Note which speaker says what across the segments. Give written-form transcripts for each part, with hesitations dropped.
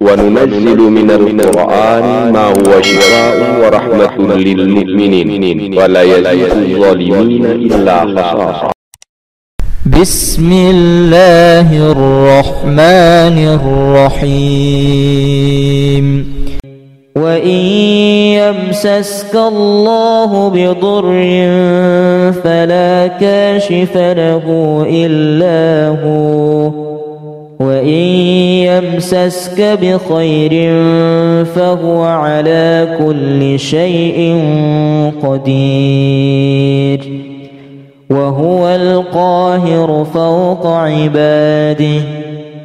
Speaker 1: وننزل من القرآن ما هو شفاء ورحمة للمؤمنين ولا يزيد الظالمين إلا خسارا.
Speaker 2: بسم الله الرحمن الرحيم. وإن يمسسك الله بضر فلا كاشف له إلا هو، وإن يمسسك بخير فهو على كل شيء قدير، وهو القاهر فوق عباده،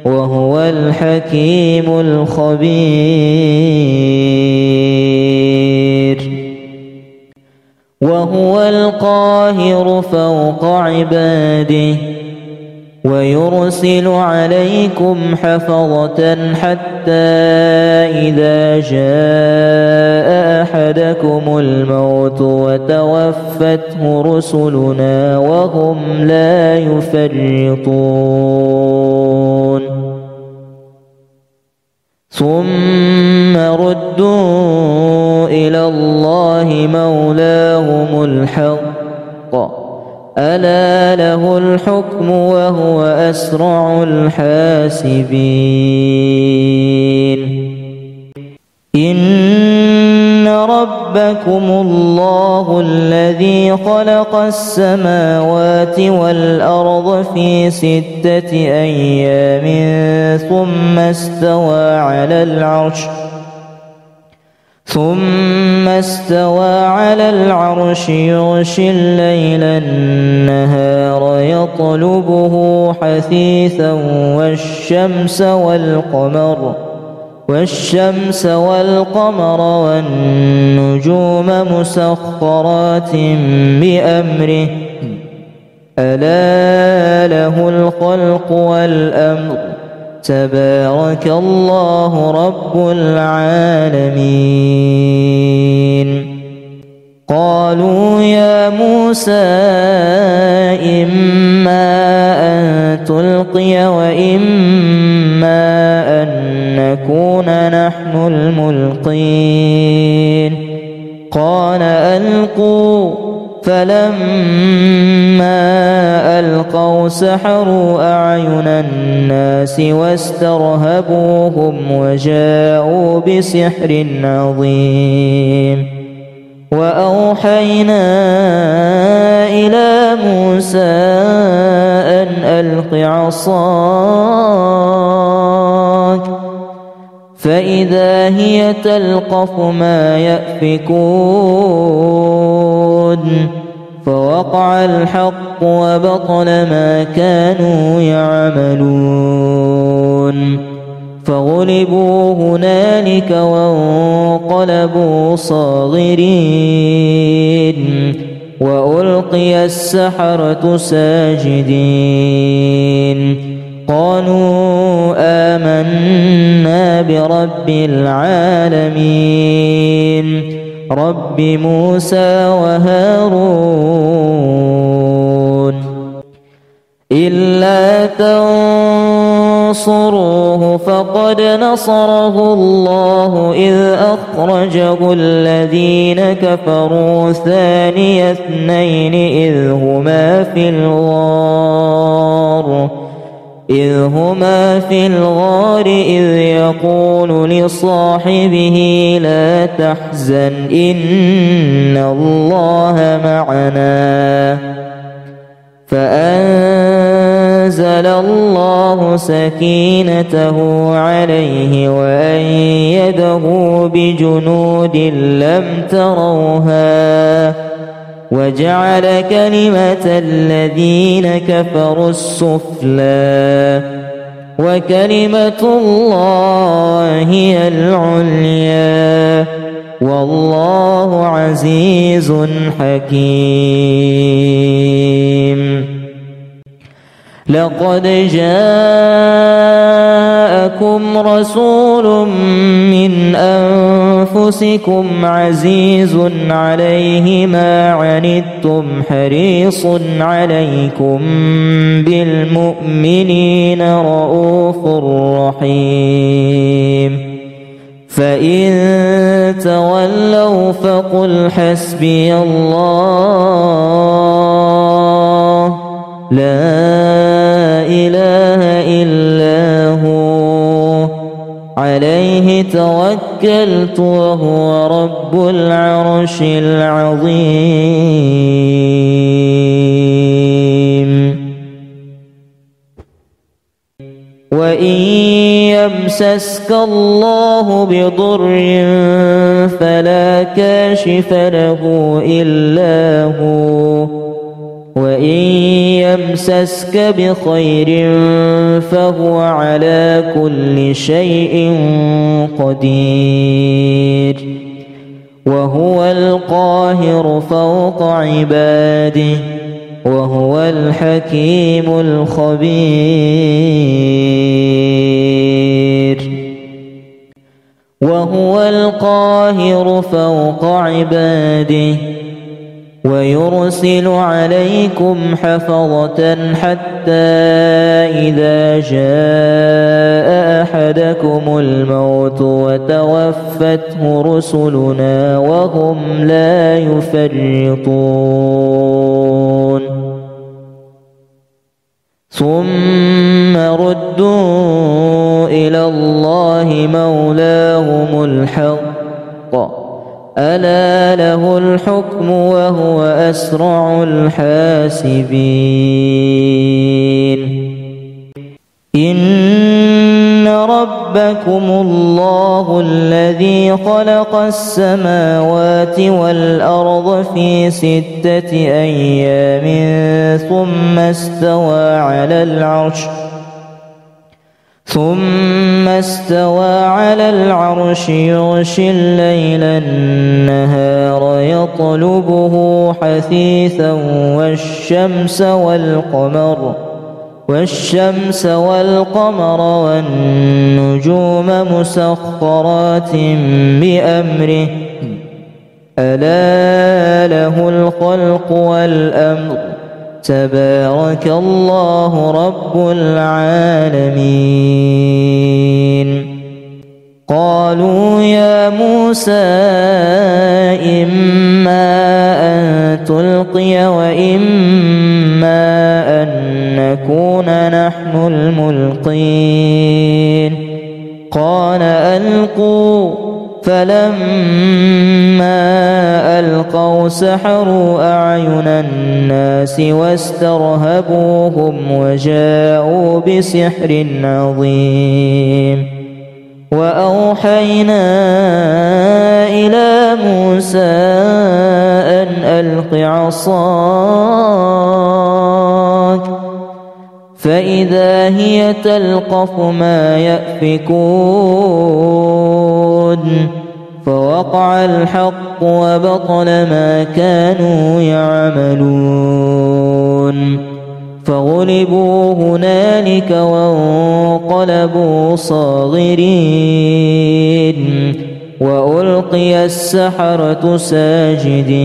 Speaker 2: وهو الحكيم الخبير. وهو القاهر فوق عباده ويرسل عليكم حفظة حتى إذا جاء أحدكم الموت وتوفته رسلنا وهم لا يفرطون، ثم ردوا إلى الله مولاهم الحق ألا له الحكم وهو أسرع الحاسبين. إن ربكم الله الذي خلق السماوات والأرض في 6 أيام ثم استوى على العرش يغشي الليل النهار يطلبه حثيثا والشمس والقمر والنجوم مسخرات بأمره ألا له الخلق والأمر تبارك الله رب العالمين. قالوا يا موسى إما أن تلقي وإما أن نكون نحن الملقين. قال ألقوا، فلما ألقوا سحروا أعين الناس واسترهبوهم وجاءوا بسحر عظيم. وأوحينا إلى موسى أن ألق عصاك فإذا هي تلقف ما يأفكون، فوقع الحق وبطل ما كانوا يعملون، فغلبوا هنالك وانقلبوا صاغرين، وألقي السحرة ساجدين. قالوا آمنا برب العالمين رب موسى وهارون. إلا تنصروه فقد نصره الله إذ أخرجه الذين كفروا ثاني اثنين إذ هما في الغار إذ يقول لصاحبه لا تحزن إن الله معنا، فأنزل الله سكينته عليه وأيده بجنود لم تروها وجعل كلمة الذين كفروا السفلى وكلمة الله هي العليا والله عزيز حكيم. لقد جاءكم رسول من أنفسكم عزيز عليه ما عنتم حريص عليكم بالمؤمنين رؤوف رحيم. فإن تولوا فقل حسبي الله لا إله إلا هو عليه توكلت وهو رب العرش العظيم. وإن يمسسك الله بضر فلا كاشف له إلا هو وإن يمسسك بخير فهو على كل شيء قدير وهو القاهر فوق عباده وهو الحكيم الخبير. وهو القاهر فوق عباده ويرسل عليكم حفظة حتى إذا جاء أحدكم الموت وتوفته رسلنا وهم لا يفرطون ثم ردوا إلى الله مولاهم الحق ألا له الحكم وهو أسرع الحاسبين. إن ربكم الله الذي خلق السماوات والأرض في 6 أيام ثم استوى على العرش يغشي الليل النهار يطلبه حثيثا والشمس والقمر والنجوم مسخرات بأمره ألا له الخلق والأمر تبارك الله رب العالمين. قالوا يا موسى إما أن تلقي وإما أن نكون نحن الملقين قال ألقوا فلما ألقوا سحروا أعين الناس واسترهبوهم وجاءوا بسحر عظيم. وأوحينا إلى موسى أن ألق عصاك فإذا هي تلقف ما يأفكون فوقع الحق وبطل ما كانوا يعملون فغلبوا هنالك وانقلبوا صاغرين وألقي السحرة ساجدين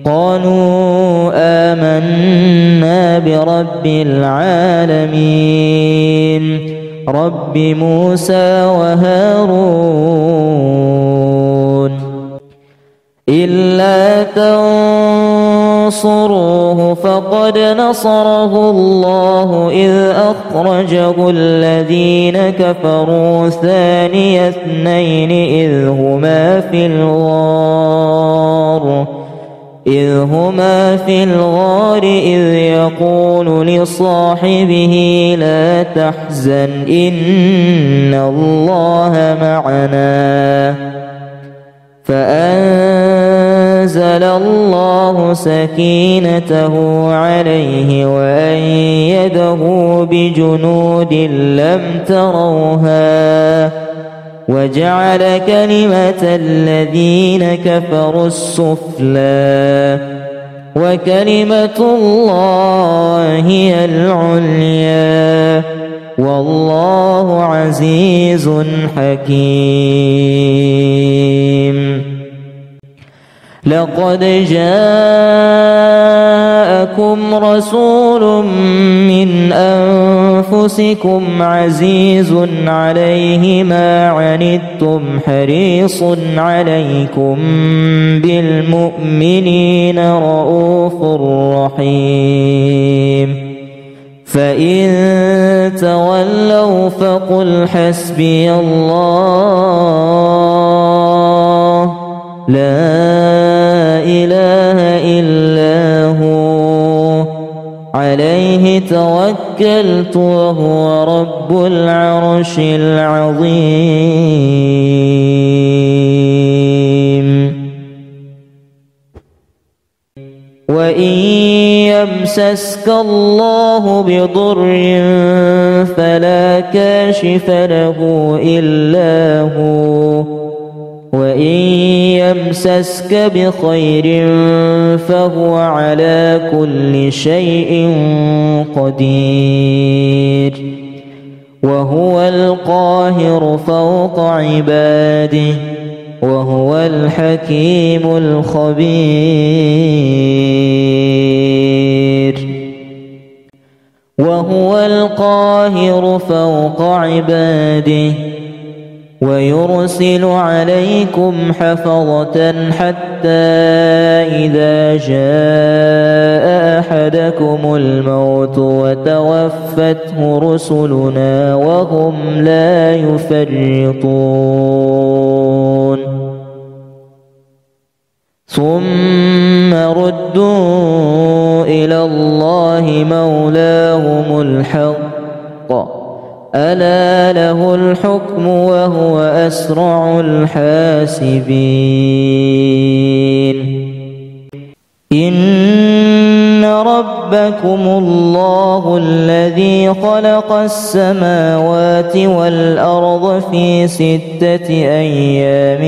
Speaker 2: قالوا آمنا برب العالمين رب موسى وهارون. إلا تنصروه فقد نصره الله إذ أخرجه الذين كفروا ثاني اثنين إذ هما في الغار إذ يقول لصاحبه لا تحزن إن الله معنا فأنزل الله سكينته عليه وأيده بجنود لم تروها وجعل كلمة الذين كفروا السفلى وكلمة الله هي العليا والله عزيز حكيم. لقد جاءكم جاءكم رسول من أنفسكم عزيز عليه ما عنتم حريص عليكم بالمؤمنين رؤوف رحيم فإن تولوا فقل حسبي الله لا إله إلا هو عليه توكلت وهو رب العرش العظيم وإن يمسسك الله بضر فلا كاشف له إلا هو وإن يمسسك بخير فهو على كل شيء قدير وهو القاهر فوق عباده وهو الحكيم الخبير وهو القاهر فوق عباده ويرسل عليكم حفظة حتى إذا جاء أحدكم الموت وتوفته رسلنا وهم لا يفرطون ثم ردوا إلى الله مولاهم الحق ألا له الحكم وهو أسرع الحاسبين إن ربكم الله الذي خلق السماوات والأرض في 6 أيام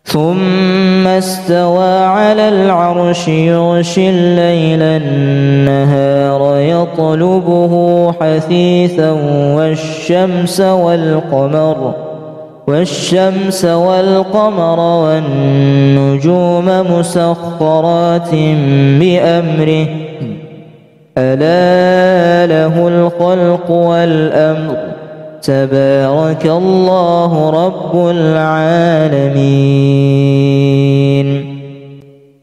Speaker 2: ثم استوى على العرش يغشي الليل النهار يطلبه حثيثا والشمس والقمر والنجوم مسخرات بأمره ألا له الخلق والأمر تبارك الله رب العالمين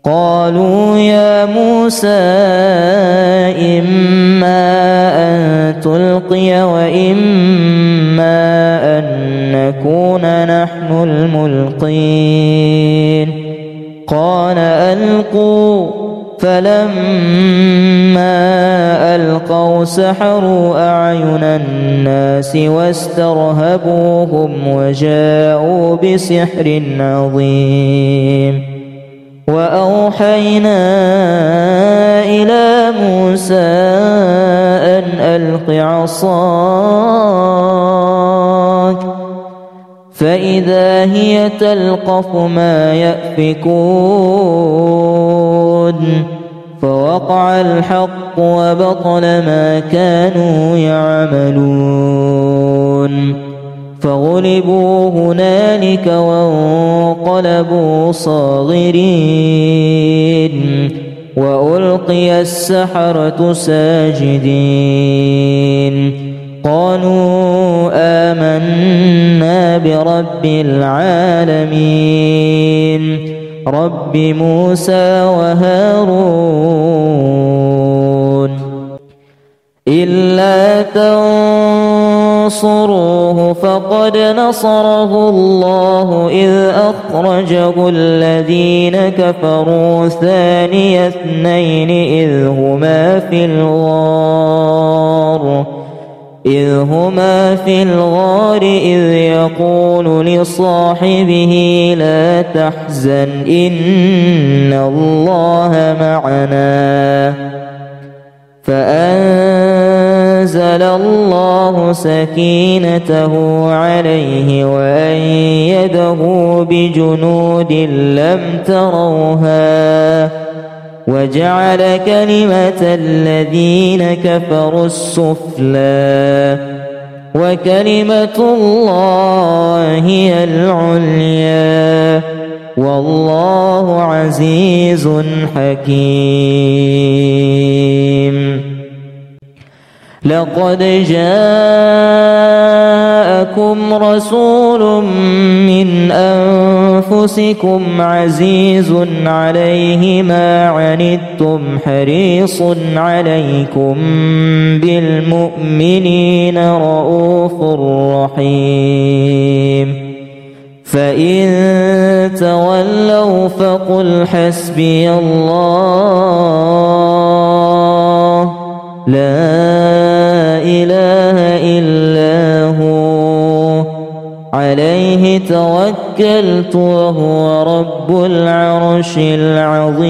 Speaker 2: قالوا يا موسى إما أن تلقي وإما أن نكون نحن الملقين قال ألقوا فلما ألقوا سحروا أعين الناس واسترهبوهم وجاءوا بسحر عظيم وأوحينا إلى موسى أن ألق عصاك فإذا هي تلقف ما يأفكون فوقع الحق وبطل ما كانوا يعملون فغلبوا هنالك وانقلبوا صاغرين وألقي السحرة ساجدين قالوا آمنا برب العالمين رب موسى وهارون إلا تنصروه فقد نصره الله إذ أخرجه الذين كفروا ثاني اثنين إذ هما في الغار إذ يقول لصاحبه لا تحزن إن الله معنا فأنزل الله سكينته عليه وأيده بجنود لم تروها وجعل كلمة الذين كفروا السفلى وكلمة الله هي العليا والله عزيز حكيم. لقد جاءكم رسول من أنفسكم عزيز عليه ما عنتم حريص عليكم بالمؤمنين رؤوف رحيم. فإن تولوا فقل حسبي الله لا إله إلا هو عليه توكلت وهو رب العرش العظيم.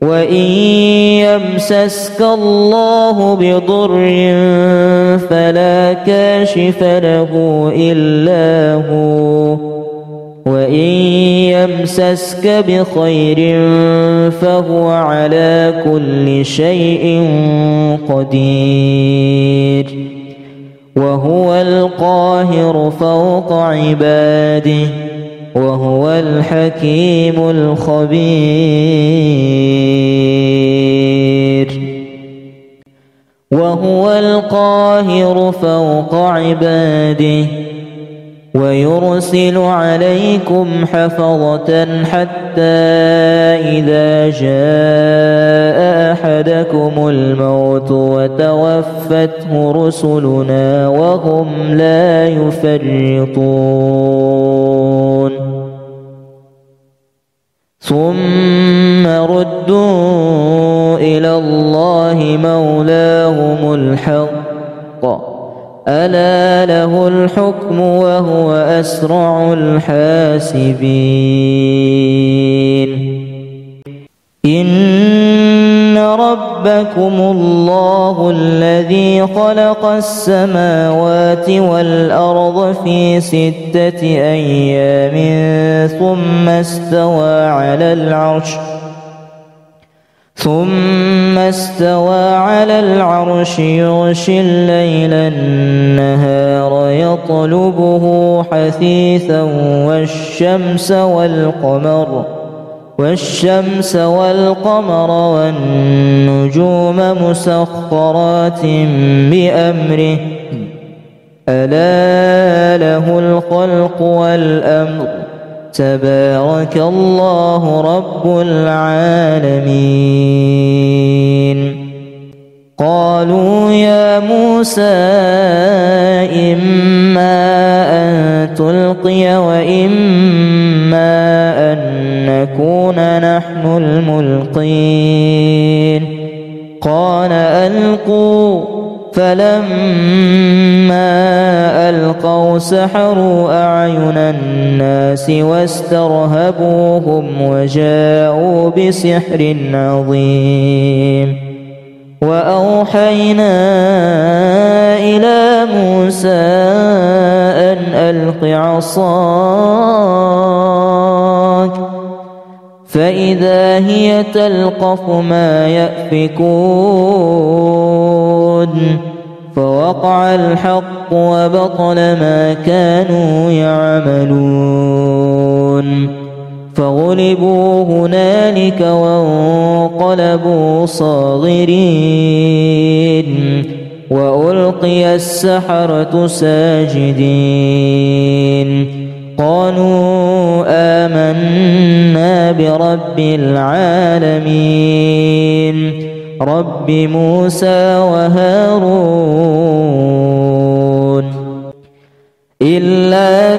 Speaker 2: وإن يمسسك الله بضر فلا كاشف له إلا هو وإن يمسسك بخير فهو على كل شيء قدير. وهو القاهر فوق عباده وهو الحكيم الخبير. وهو القاهر فوق عباده ويرسل عليكم حفظة حتى إذا جاء أحدكم الموت وتوفته رسلنا وهم لا يفرطون ثم ردوا إلى الله مولاهم الحق ألا له الحكم وهو أسرع الحاسبين. إن ربكم الله الذي خلق السماوات والأرض في 6 أيام ثم استوى على العرش يغشي الليل النهار يطلبه حثيثا والشمس والقمر والنجوم مسخرات بأمره ألا له الخلق والأمر تبارك الله رب العالمين. قالوا يا موسى إما أن تلقي وإما أن نكون نحن الملقين قال ألقوا فلما ألقوا سحروا أعين الناس واسترهبوهم وجاءوا بسحر عظيم. وأوحينا إلى موسى أن ألق عصاك فإذا هي تلقف ما يأفكون فوقع الحق وبطل ما كانوا يعملون فغلبوا هنالك وانقلبوا صاغرين وألقي السحرة ساجدين قالوا آمنا برب العالمين رب موسى وهارون إلا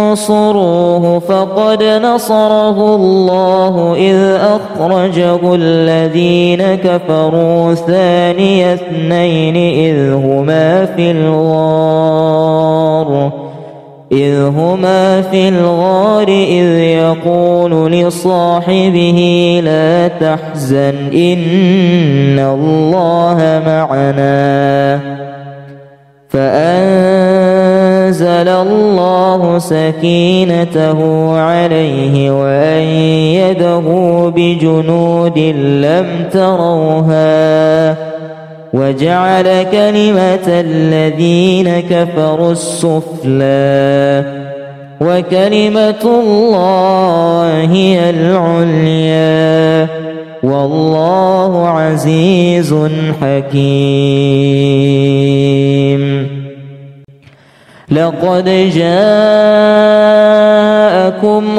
Speaker 2: تنصروه فقد نصره الله إذ أخرجه الذين كفروا ثاني اثنين إذ هما في الغار إذ يقول لصاحبه لا تحزن إن الله معنا فأنزل الله سكينته عليه وأيده بجنود لم تروها وجعل كلمة الذين كفروا السفلى وكلمة الله هي العليا والله عزيز حكيم. لقد جاءكم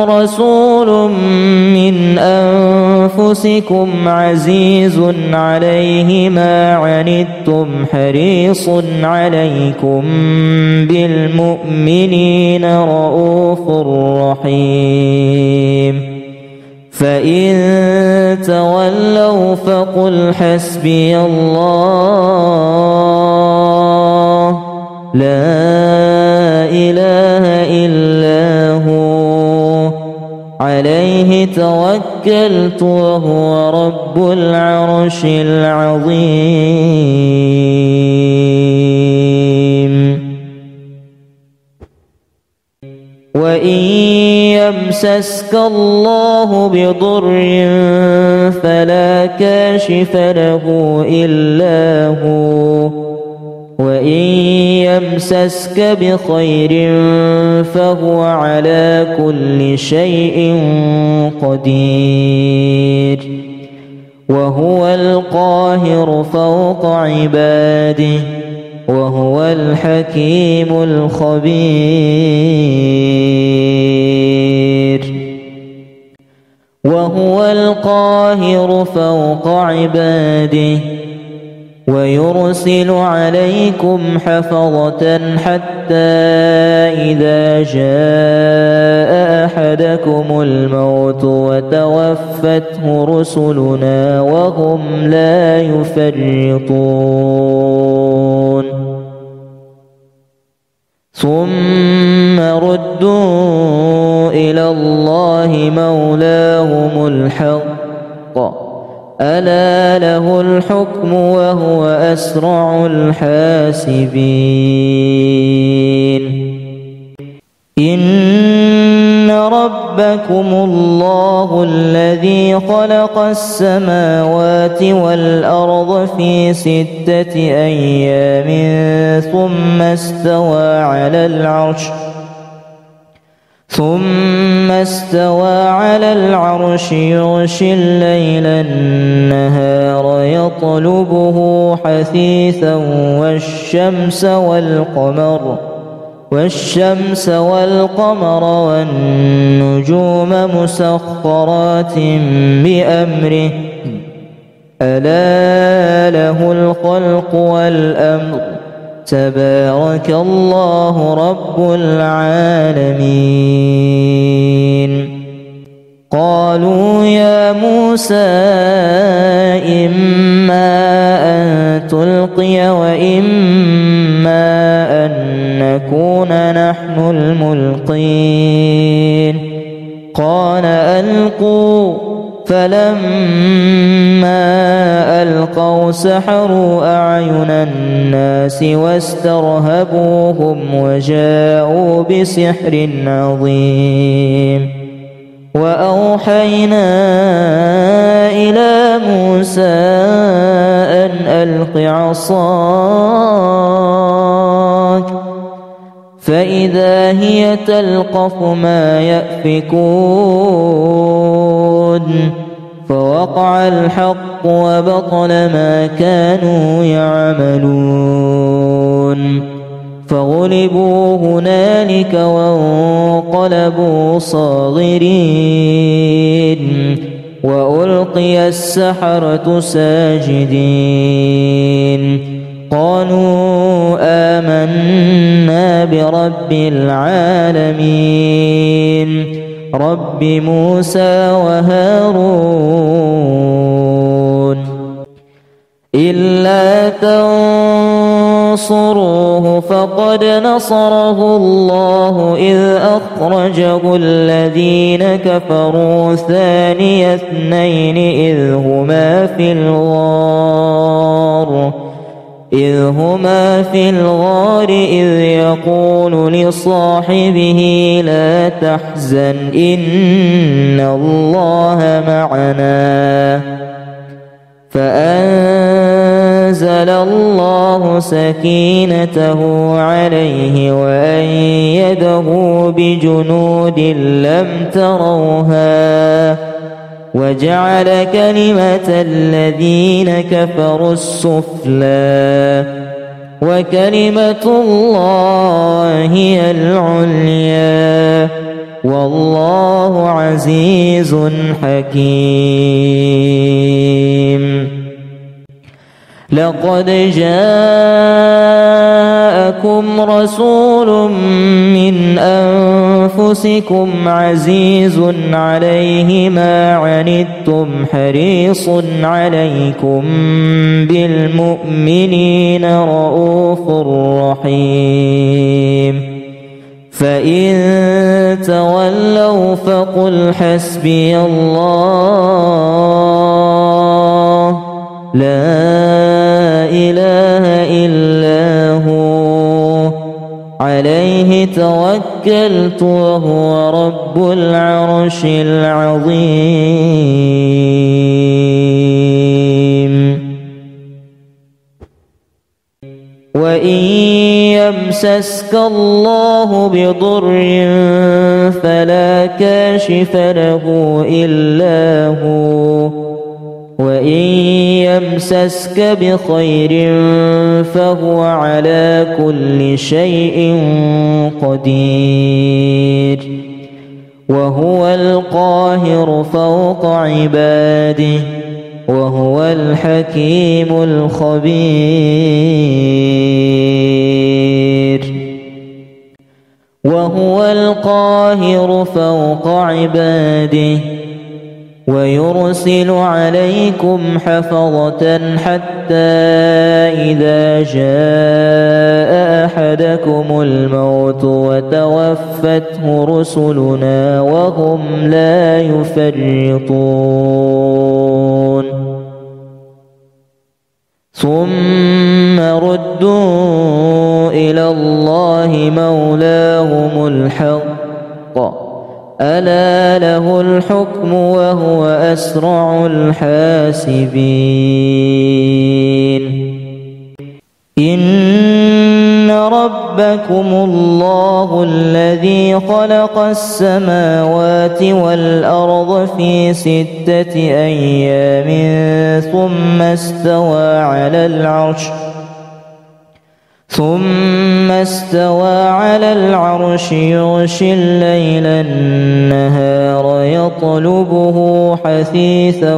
Speaker 2: رسول من أنفسكم عزيز عليه ما عنتم حريص عليكم بالمؤمنين رؤوف رحيم. فإن تولوا فقل حسبي الله لا إله إلا هو عليه توكلت وهو رب العرش العظيم. وإن يمسسك الله بضر فلا كاشف له إلا هو وإن يمسسك بخير فهو على كل شيء قدير. وهو القاهر فوق عباده وهو الحكيم الخبير. وهو القاهر فوق عباده ويرسل عليكم حفظة حتى إذا جاء أحدكم الموت وتوفته رسلنا وهم لا يفرطون ثم ردوا إلى الله مولاهم الحق ألا له الحكم وهو أسرع الحاسبين. إن ربكم الله الذي خلق السماوات والأرض في 6 أيام ثم استوى على العرش يغشي الليل النهار يطلبه حثيثا والشمس والقمر والنجوم مسخرات بأمره ألا له الخلق والأمر تبارك الله رب العالمين. قالوا يا موسى إما أن تلقي وإما أن نكون نحن الملقين قال ألقوا فلما ألقوا سحروا أعين الناس واسترهبوهم وجاءوا بسحر عظيم. وأوحينا إلى موسى أن ألق عصاك فإذا هي تلقف ما يأفكون فوقع الحق وبطل ما كانوا يعملون فغلبوا هنالك وانقلبوا صاغرين وألقي السحرة ساجدين قالوا آمنا برب العالمين رب موسى وهارون إلا تنصروه فقد نصره الله إذ أخرجه الذين كفروا ثاني اثنين إذ هما في الغار إذ يقول لصاحبه لا تحزن إن الله معنا فأنزل الله سكينته عليه وأيده بجنود لم تروها وجعل كلمة الذين كفروا السفلى وكلمة الله هي العليا والله عزيز حكيم. لقد جاءكم رسول من أنفسكم عزيز عليه ما عنتم حريص عليكم بالمؤمنين رؤوف رحيم. فإن تولوا فقل حسبي الله لا إله إلا هو عليه توكلت وهو رب العرش العظيم. وإن يمسسك الله بضر فلا كاشف له إلا هو وإن يمسسك بخير فهو على كل شيء قدير. وهو القاهر فوق عباده وهو الحكيم الخبير. وهو القاهر فوق عباده ويرسل عليكم حفظة حتى إذا جاء أحدكم الموت وتوفته رسلنا وهم لا يفرطون ثم ردوا إلى الله مولاهم الحق ألا له الحكم وهو أسرع الحاسبين. إن ربكم الله الذي خلق السماوات والأرض في 6 أيام ثم استوى على العرش يغشي الليل النهار يطلبه حثيثا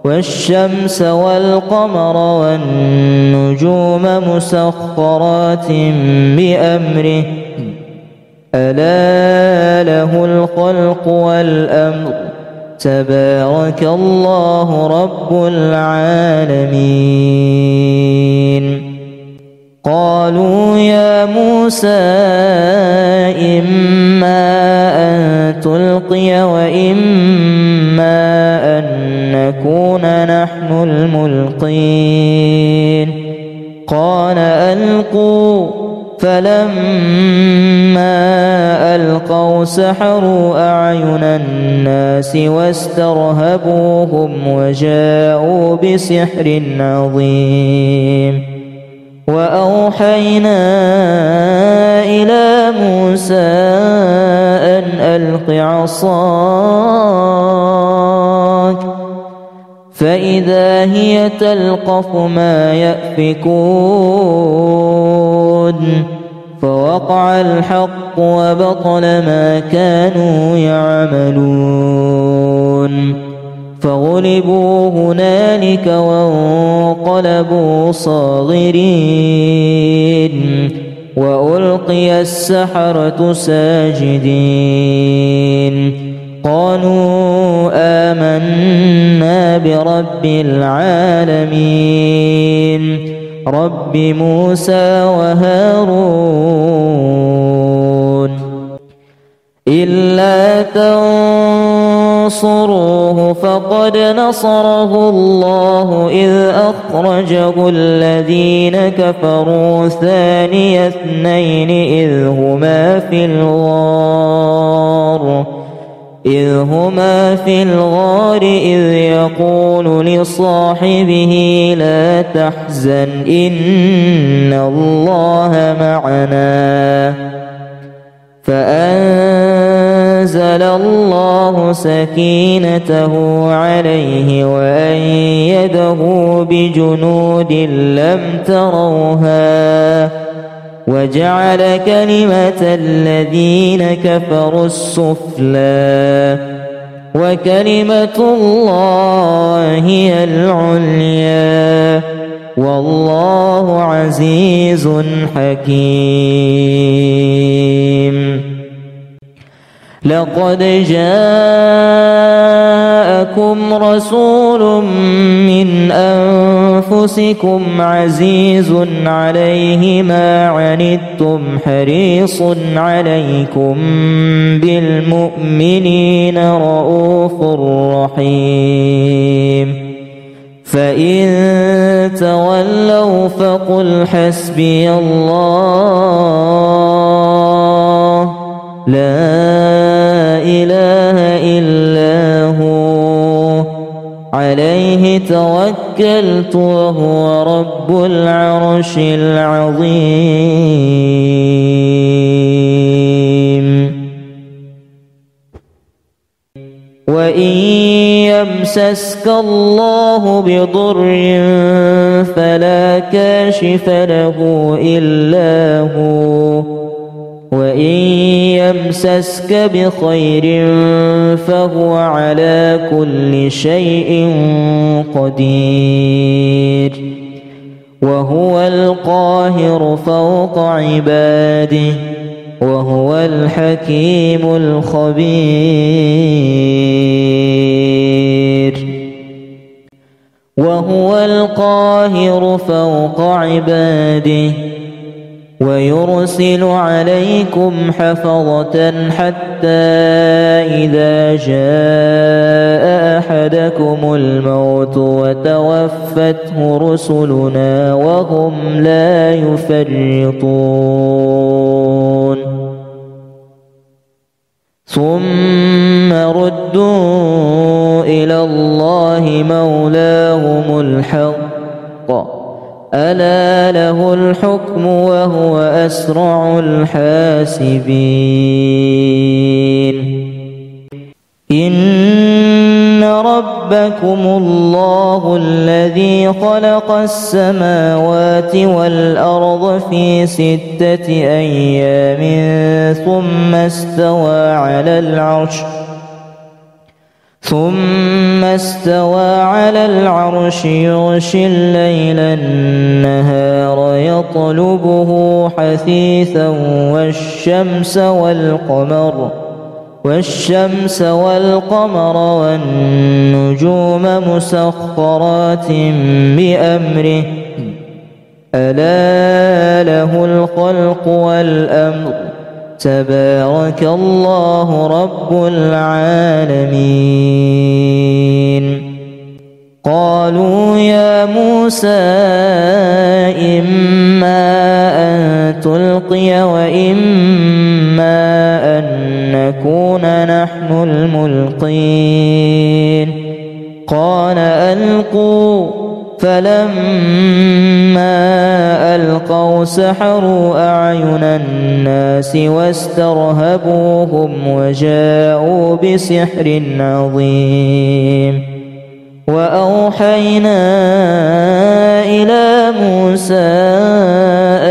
Speaker 2: والشمس والقمر والنجوم مسخرات بأمره ألا له الخلق والأمر تبارك الله رب العالمين. قالوا يا موسى إما أن تلقي وإما أن نكون نحن الملقين قال ألقوا فلما ألقوا سحروا أعين الناس واسترهبوهم وجاءوا بسحر عظيم. وأوحينا إلى موسى أن ألق عصاك فإذا هي تلقف ما يأفكون فوقع الحق وبطل ما كانوا يعملون فغلبوا هنالك وانقلبوا صاغرين وألقي السحرة ساجدين قالوا آمنا برب العالمين رب موسى وهارون إلا تنصروه فقد نصره الله إذ أخرجه الذين كفروا ثاني اثنين إذ هما في الغار إذ يقول لصاحبه لا تحزن إن الله معنا فأنزل الله سكينته عليه وأيده بجنود لم تروها وجعل كلمة الذين كفروا السفلى وكلمة الله هي العليا والله عزيز حكيم. لقد جاءكم رسول من أنفسكم عزيز عليه ما عنتم حريص عليكم بالمؤمنين رؤوف رحيم. فإن تولوا فقل حسبي الله لا إله إلا هو عليه توكلت وهو رب العرش العظيم. وإن يمسسك الله بضر فلا كاشف له إلا هو وإن يمسسك بخير فهو على كل شيء قدير وهو القاهر فوق عباده وهو الحكيم الخبير. وهو القاهر فوق عباده ويرسل عليكم حفظة حتى إذا جاء أحدكم الموت وتوفته رسلنا وهم لا يفرطون ثم ردوا إلى الله مولاهم الحق ألا له الحكم وهو أسرع الحاسبين. إن ربكم الله الذي خلق السماوات والأرض في 6 أيام ثم استوى على العرش يغشي الليل النهار يطلبه حثيثا والشمس والقمر والنجوم مسخرات بأمره ألا له الخلق والأمر تبارك الله رب العالمين. قالوا يا موسى إما أن تلقي وإما أن نكون نحن الملقين قال ألقوا فلما ألقوا سحروا أعين الناس واسترهبوهم وجاءوا بسحر عظيم. وأوحينا إلى موسى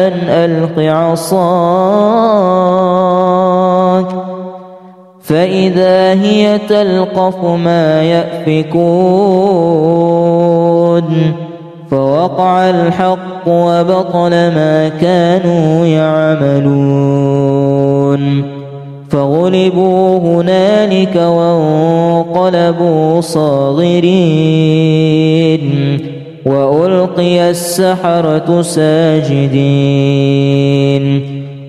Speaker 2: أن ألق عصاك فإذا هي تلقف ما يأفكون فوقع الحق وبطل ما كانوا يعملون فغلبوا هنالك وانقلبوا صاغرين وألقي السحرة ساجدين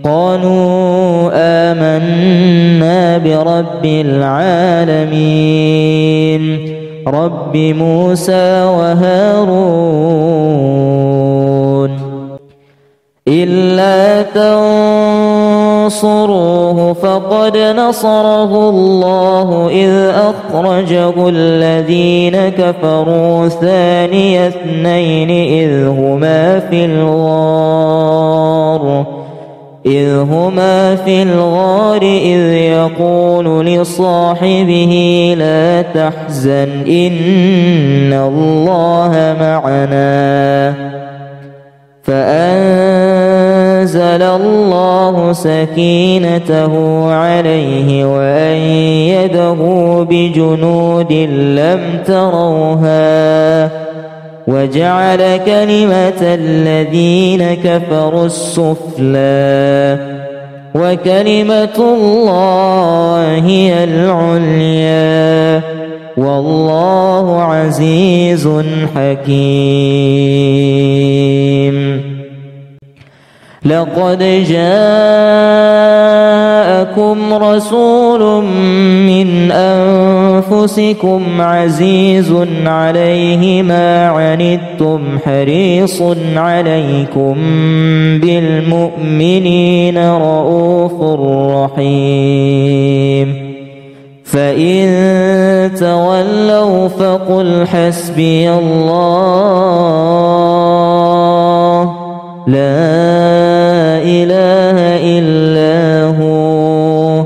Speaker 2: قالوا آمنا برب العالمين رب موسى وهارون. إلا تنصروه فقد نصره الله إذ أخرجه الذين كفروا ثاني اثنين إذ هما في الغار إذ يقول لصاحبه لا تحزن إن الله معنا فأنزل الله سكينته عليه وأيده بجنود لم تروها وجعل كلمة الذين كفروا السفلى وكلمة الله هي العليا والله عزيز حكيم. لقد جاءكم رسول من أنفسكم عزيز عليه ما عنتم حريص عليكم بالمؤمنين رؤوف رحيم. فإن تولوا فقل حسبي الله لا إله إلا هو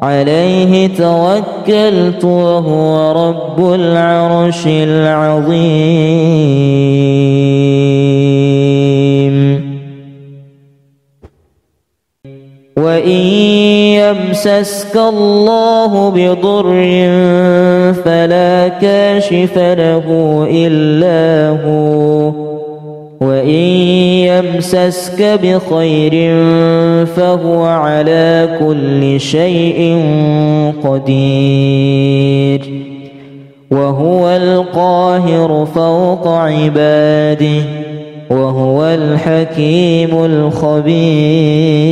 Speaker 2: عليه توكلت وهو رب العرش العظيم. وإن يمسسك الله بضر فلا كاشف له إلا هو وإن يمسسك بخير فهو على كل شيء قدير وهو القاهر فوق عباده وهو الحكيم الخبير.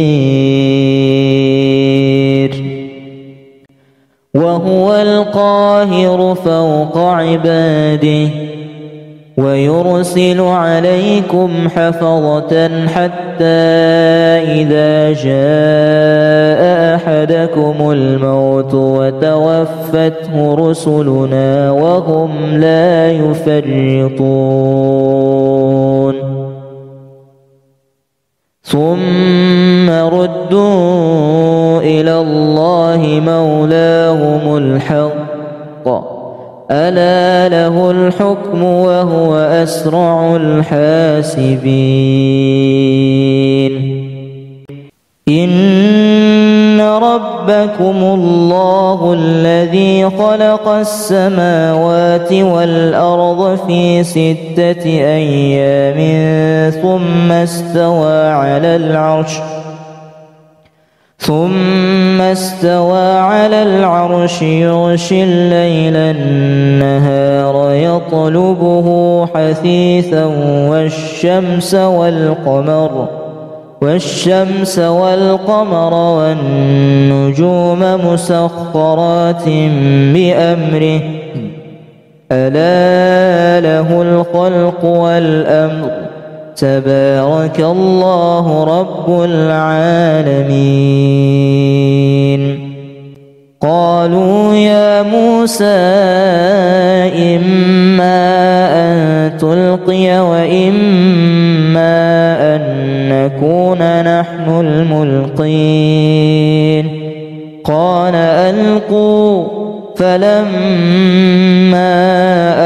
Speaker 2: وهو القاهر فوق عباده ويرسل عليكم حفظة حتى إذا جاء أحدكم الموت وتوفته رسلنا وهم لا يفرطون ثم ردوا إلى الله مولاهم الحق ألا له الحكم وهو أسرع الحاسبين. إن ربكم الله الذي خلق السماوات والأرض في 6 أيام ثم استوى على العرش يغشي الليل النهار يطلبه حثيثا والشمس والقمر والنجوم مسخرات بأمره ألا له الخلق والأمر تبارك الله رب العالمين. قالوا يا موسى إما أن تلقي وإما أن نكون نحن الملقين قال ألقوا فلما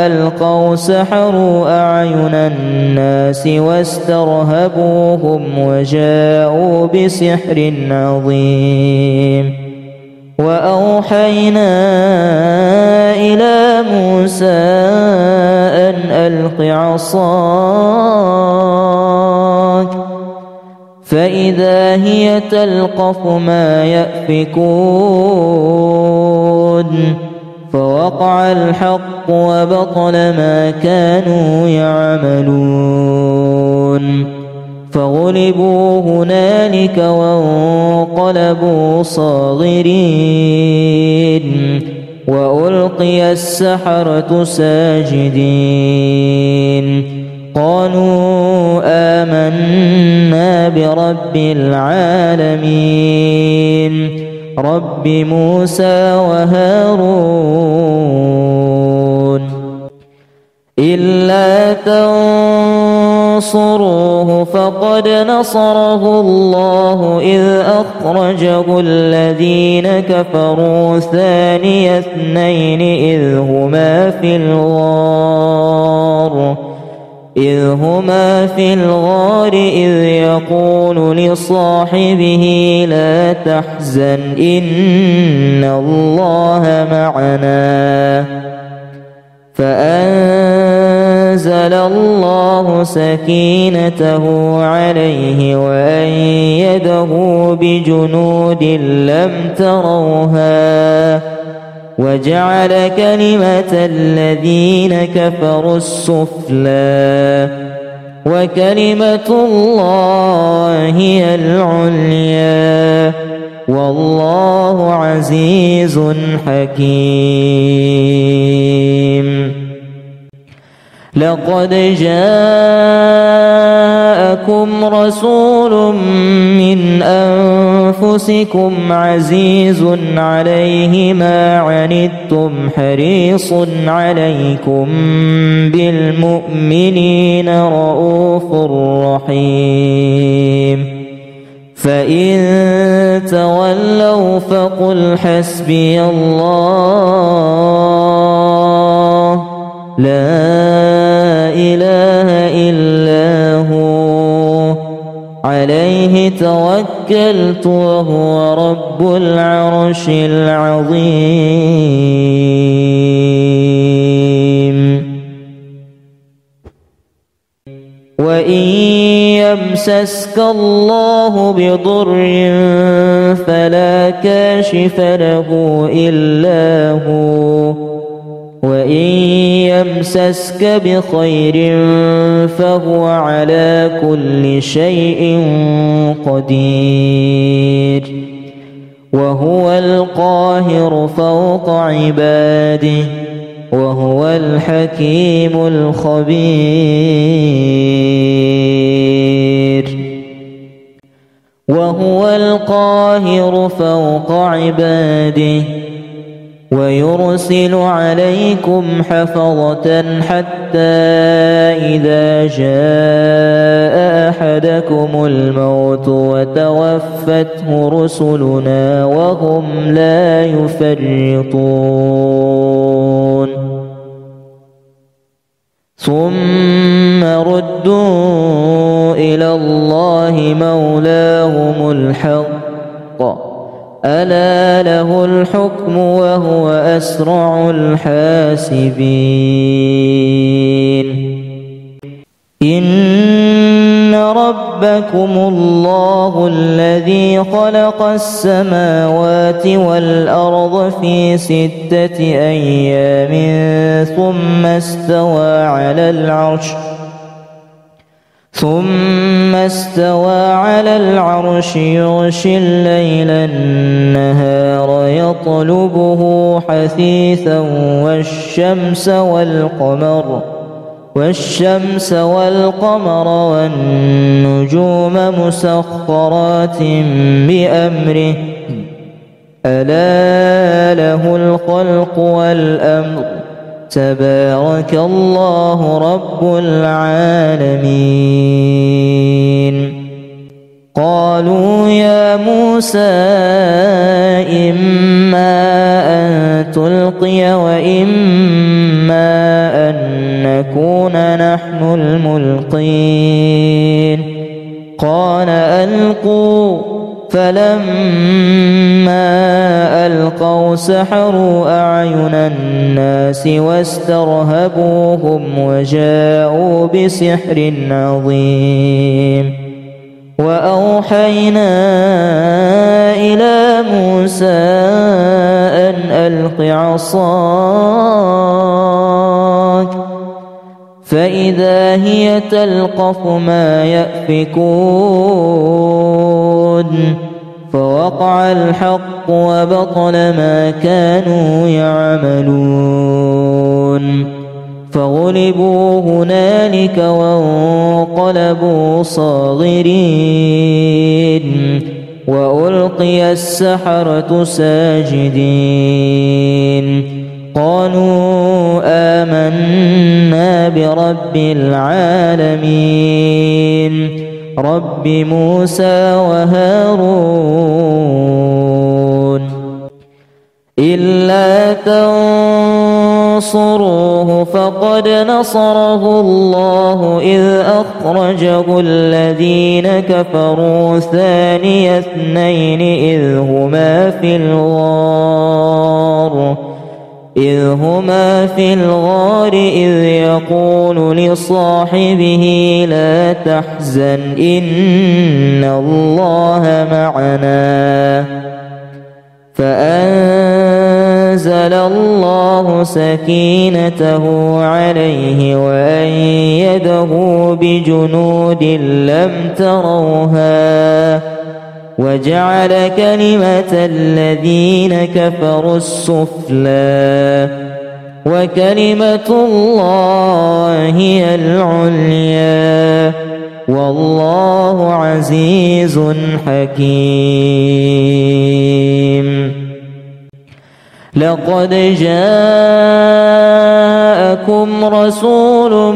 Speaker 2: ألقوا سحروا أعين الناس واسترهبوهم وجاءوا بسحر عظيم. وأوحينا إلى موسى أن ألق عصاك فإذا هي تلقف ما يأفكون فوقع الحق وبطل ما كانوا يعملون فغلبوا هنالك وانقلبوا صاغرين وألقي السحرة ساجدين قالوا آمنا برب العالمين رب موسى وهارون إلا تنصروه فقد نصره الله إذ أخرجه الذين كفروا ثاني اثنين إذ هما في الغار إذ يقول لصاحبه لا تحزن إن الله معنا فأنزل الله سكينته عليه وأيده بجنود لم تروها وجعل كلمة الذين كفروا السفلى وكلمة الله هي العليا والله عزيز حكيم. لقد جاءكم رسول من أنفسكم عزيز عليه ما عنتم حريص عليكم بالمؤمنين رؤوف رحيم فإن تولوا فقل حسبي الله لا إله إلا هو عليه توكلت وهو رب العرش العظيم. وإن يمسسك الله بضر فلا كاشف له إلا هو وإن يمسسك بخير فهو على كل شيء قدير وهو القاهر فوق عباده وهو الحكيم الخبير. وهو القاهر فوق عباده ويرسل عليكم حفظة حتى إذا جاء أحدكم الموت وتوفته رسلنا وهم لا يفرطون ثم ردوا إلى الله مولاهم الحق ألا له الحكم وهو أسرع الحاسبين. إن ربكم الله الذي خلق السماوات والأرض في 6 أيام ثم استوى على العرش يغشي الليل النهار يطلبه حثيثا والشمس والقمر والنجوم مسخرات بأمره ألا له الخلق والأمر تبارك الله رب العالمين. قالوا يا موسى إما أن تلقي وإما أن نكون نحن الملقين قال ألقوا فلما ألقوا سحروا أعين الناس واسترهبوهم وجاءوا بسحر عظيم. وأوحينا إلى موسى أن ألق عصاك فإذا هي تلقف ما يأفكون فوقع الحق وبطل ما كانوا يعملون. فغلبوا هنالك وانقلبوا صاغرين وألقي السحرة ساجدين قالوا آمنا برب العالمين رب موسى وهارون إلا تنصروه فقد نصره الله إذ أخرجه الذين كفروا ثاني اثنين إذ هما في الغار إذ يقول لصاحبه لا تحزن إن الله معنا فأنزل الله سكينته عليه وأيده بجنود لم تروها وجعل كلمة الذين كفروا السفلى وكلمة الله هي العليا والله عزيز حكيم لقد جاءكم رسول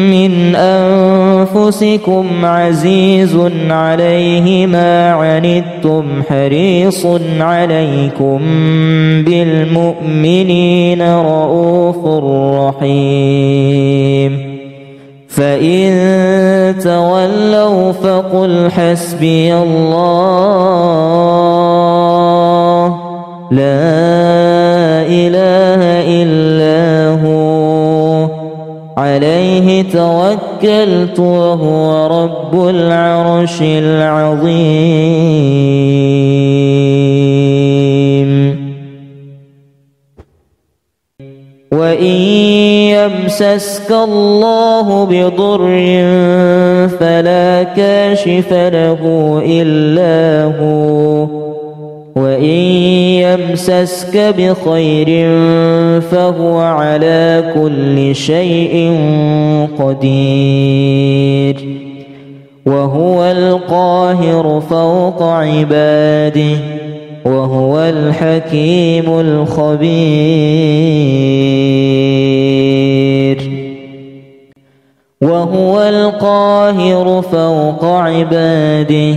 Speaker 2: من أنفسكم عزيز عليه ما عنتم حريص عليكم بالمؤمنين رؤوف رحيم فإن تولوا فقل حسبي الله لا إله إلا هو عليه توكلت وهو رب العرش العظيم وإن يمسسك الله بضر فلا كاشف له إلا هو وإن يمسسك بخير فهو على كل شيء قدير وهو القاهر فوق عباده وهو الحكيم الخبير وهو القاهر فوق عباده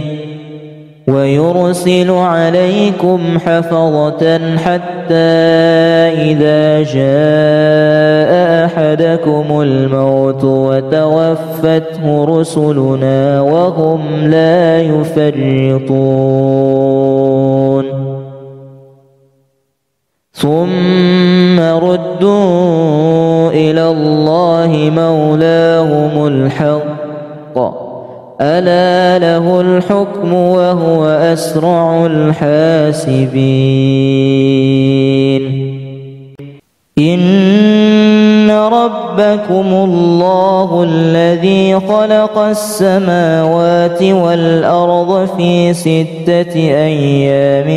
Speaker 2: ويرسل عليكم حفظة حتى إذا جاء أحدكم الموت وتوفته رسلنا وهم لا يفرطون ثم ردوا إلى الله مولاهم الحق ألا له الحكم وهو أسرع الحاسبين إن ربكم الله الذي خلق السماوات والأرض في 6 أيام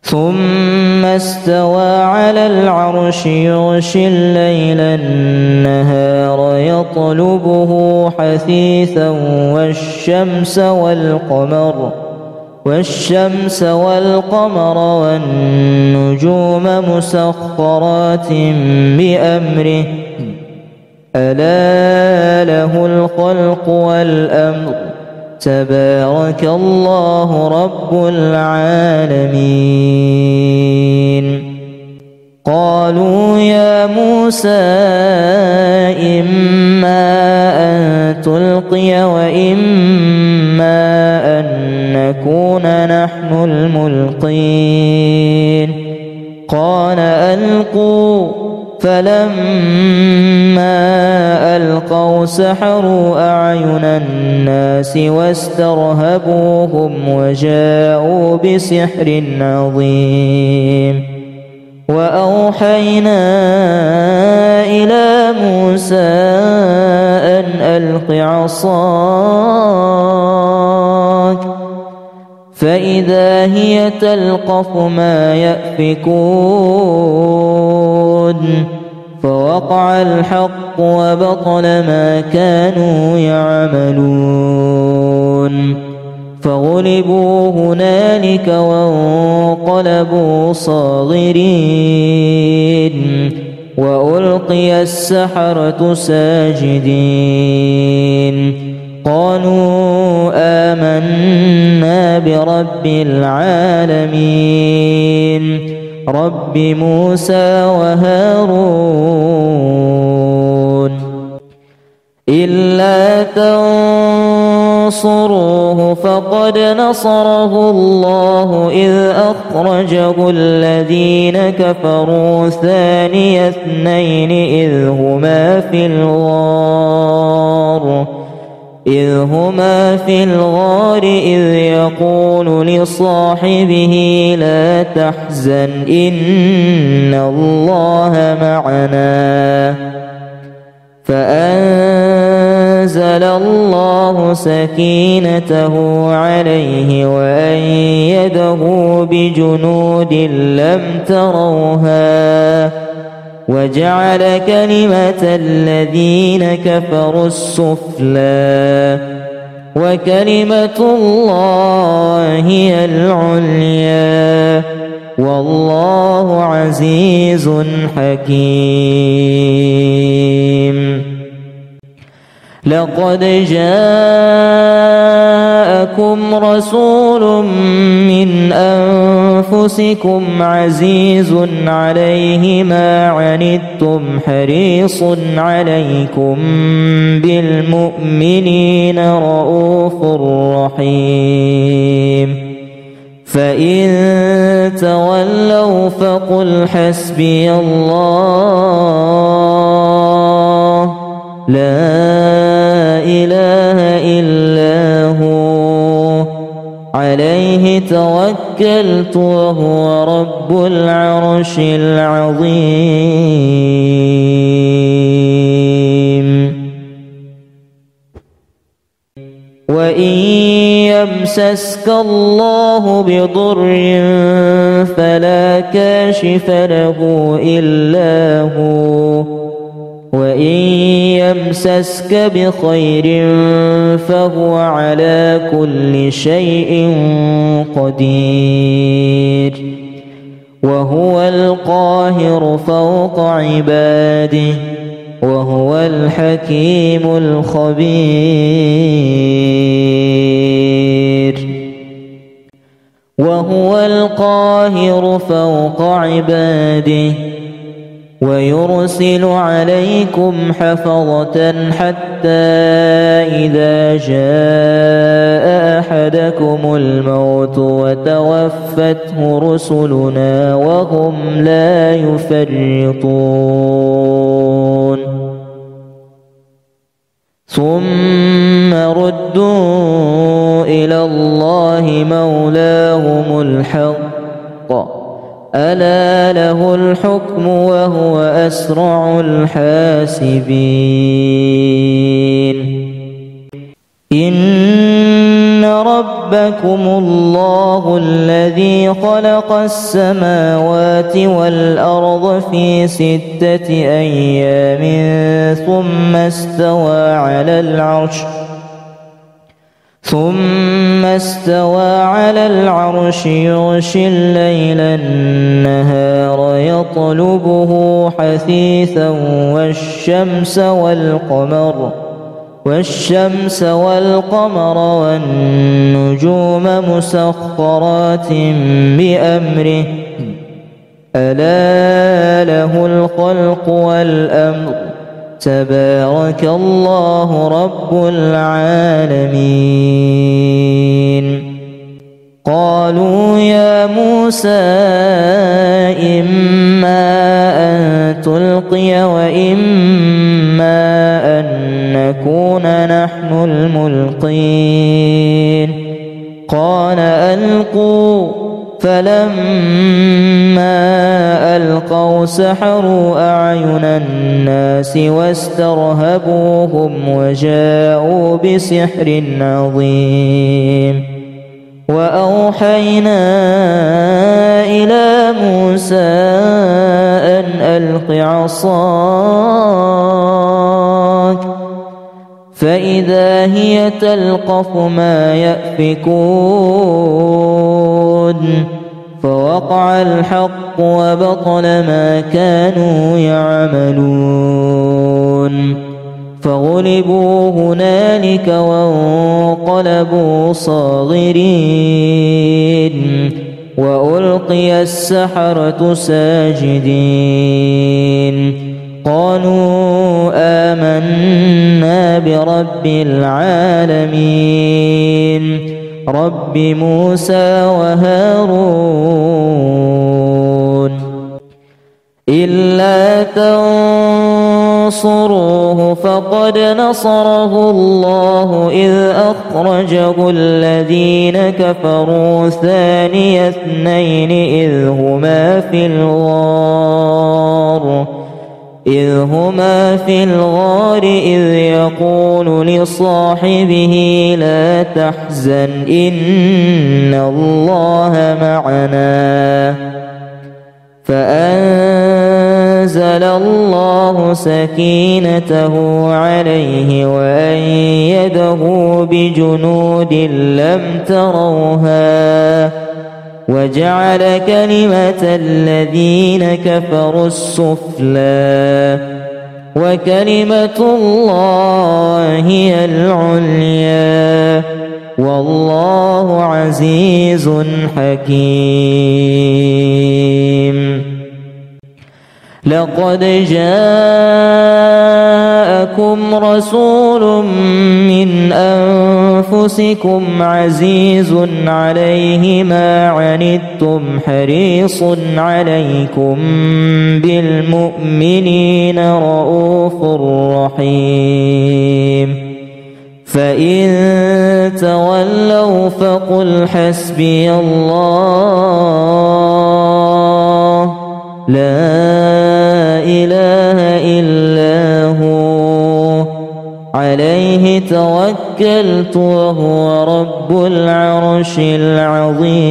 Speaker 2: ثم استوى على العرش يغشي الليل النهار يطلبه حثيثا والشمس والقمر والنجوم مسخرات بأمره ألا له الخلق والأمر تبارك الله رب العالمين قالوا يا موسى إما أن تلقي وإما أن نكون نحن الملقين قال ألقوا فلما ألقوا سحروا أعين الناس واسترهبوهم وجاءوا بسحر عظيم وأوحينا إلى موسى أن ألق عصاك فإذا هي تلقف ما يأفكون فوقع الحق وبطل ما كانوا يعملون فغلبوا هنالك وانقلبوا صاغرين وألقي السحرة ساجدين قالوا آمنا برب العالمين رب موسى وهارون إلا تنصروه فقد نصره الله إذ أخرجه الذين كفروا ثاني اثنين إذ هما في الغار إذ يقول لصاحبه لا تحزن إن الله معنا فأنزل الله سكينته عليه وأيده بجنود لم تروها وجعل كلمة الذين كفروا السفلى وكلمة الله هي العليا والله عزيز حكيم لقد جاءكم رسول من أنفسكم عزيز عليه ما عنتم حريص عليكم بالمؤمنين رؤوف رحيم فإن تولوا فقل حسبي الله لا إله إلا هو عليه توكلت وهو رب العرش العظيم وإن يمسسك الله بضر فلا كاشف له إلا هو وإن يمسسك بخير فهو على كل شيء قدير وهو القاهر فوق عباده وهو الحكيم الخبير وهو القاهر فوق عباده ويرسل عليكم حفظة حتى إذا جاء أحدكم الموت وتوفته رسلنا وهم لا يفرطون ثم ردوا إلى الله مولاهم الحق ألا له الحكم وهو أسرع الحاسبين إن ربكم الله الذي خلق السماوات والأرض في 6 أيام ثم استوى على العرش يغشي الليل النهار يطلبه حثيثا والشمس والقمر والنجوم مسخرات بأمره ألا له الخلق والأمر تبارك الله رب العالمين قالوا يا موسى إما أن تلقي وإما أن نكون نحن الملقين قال ألقوا فلما ألقوا سحروا أعين الناس واسترهبوهم وجاءوا بسحر عظيم وأوحينا إلى موسى أن ألق عصاك فإذا هي تلقف ما يأفكون فوقع الحق وبطل ما كانوا يعملون فغلبوا هنالك وانقلبوا صاغرين وألقي السحرة ساجدين قالوا آمنا برب العالمين رب موسى وهارون إلا تنصروه فقد نصره الله إذ أخرجه الذين كفروا ثاني اثنين إذ هما في الغار إذ يقول لصاحبه لا تحزن إن الله معنا فأنزل الله سكينته عليه وأيده بجنود لم تروها وجعل كلمة الذين كفروا السفلى وكلمة الله هي العليا والله عزيز حكيم لقد جاءكم رسول من أنفسكم عزيز عليه ما عنتم حريص عليكم بالمؤمنين رؤوف رحيم فإن تولوا فقل حسبي الله لا إله إلا هو عليه توكلت وهو رب العرش العظيم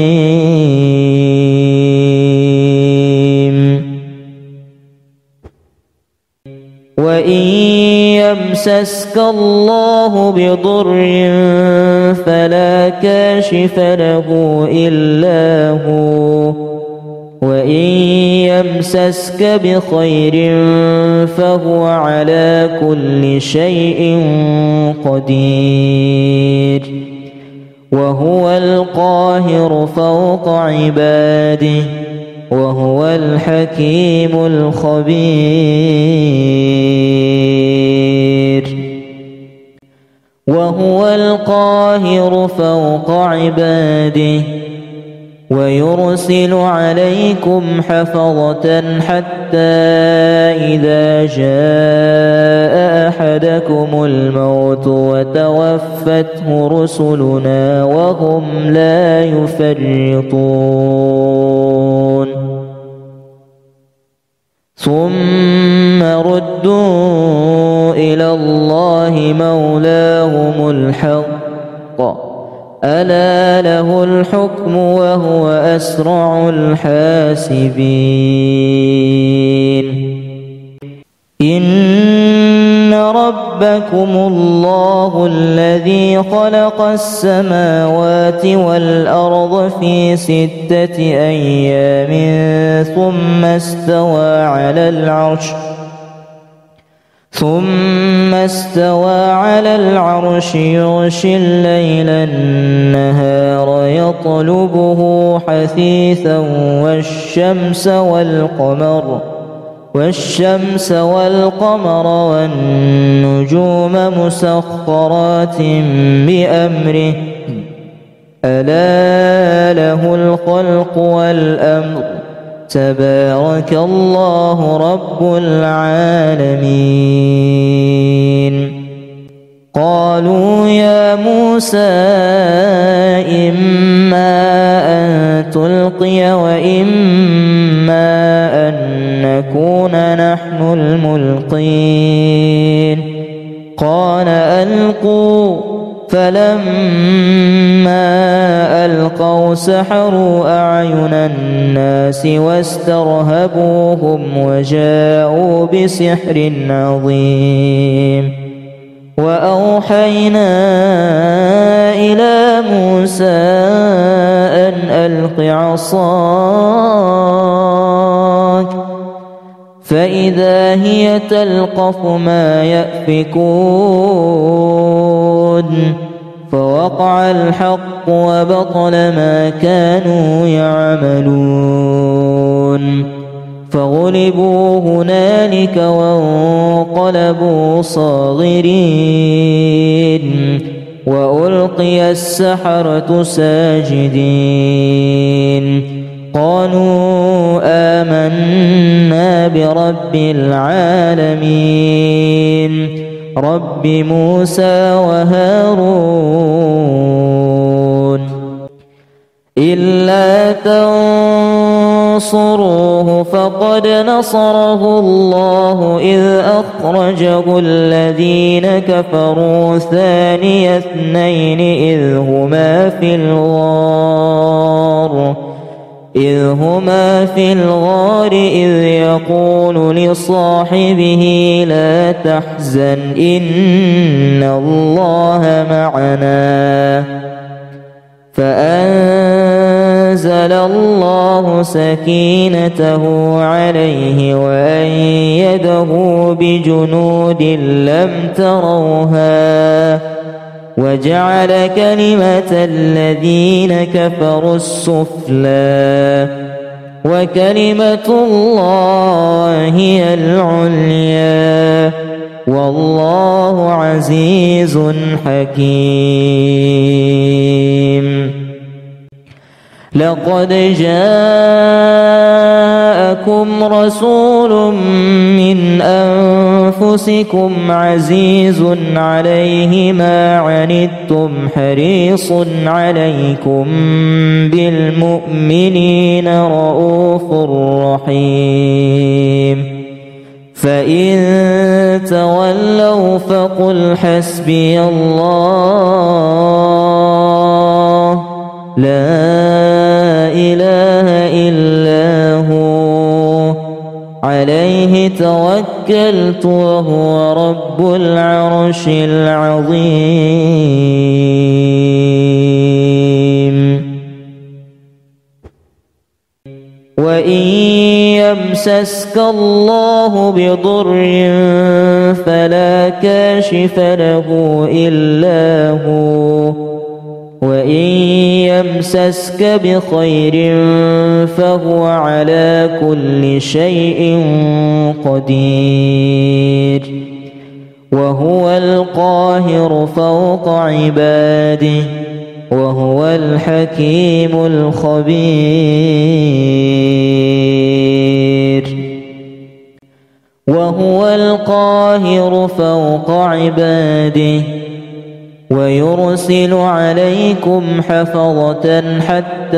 Speaker 2: وإن يمسسك الله بضر فلا كاشف له إلا هو وإن يمسسك بخير فهو على كل شيء قدير وهو القاهر فوق عباده وهو الحكيم الخبير وهو القاهر فوق عباده ويرسل عليكم حفظة حتى إذا جاء أحدكم الموت وتوفته رسلنا وهم لا يفرطون ثم ردوا إلى الله مولاهم الحق ألا له الحكم وهو أسرع الحاسبين إن ربكم الله الذي خلق السماوات والأرض في 6 أيام ثم استوى على العرش يغشي الليل النهار يطلبه حثيثا والشمس والقمر والنجوم مسخرات بأمره ألا له الخلق والأمر تبارك الله رب العالمين قالوا يا موسى إما أن تلقي وإما أن نكون نحن الملقين قال ألقوا فلما ألقوا سحروا أعين الناس واسترهبوهم وجاءوا بسحر عظيم. وأوحينا إلى موسى أن ألق عصاك فإذا هي تلقف ما يأفكون فوقع الحق وبطل ما كانوا يعملون فغلبوا هنالك وانقلبوا صاغرين وألقي السحرة ساجدين قالوا آمنا برب العالمين رب موسى وهارون إلا تنصروه فقد نصره الله إذ أخرجه الذين كفروا ثاني اثنين إذ هما في الغار إذ يقول لصاحبه لا تحزن إن الله معنا فأنزل الله سكينته عليه وأيده بجنود لم تروها وجعل كلمة الذين كفروا السفلى وكلمة الله هي العليا والله عزيز حكيم. لقد جاءكم رسول من أنفسكم عزيز عليه ما عنتم حريص عليكم بالمؤمنين رؤوف رحيم. فإن تولوا فقل حسبي الله لا إله إلا هو عليه توكلت وهو رب العرش العظيم. وإن يمسسك الله بضر فلا كاشف له إلا هو وإن يمسسك بخير فهو على كل شيء قدير وهو القاهر فوق عباده وهو الحكيم الخبير. وهو القاهر فوق عباده ويرسل عليكم حفظة حتى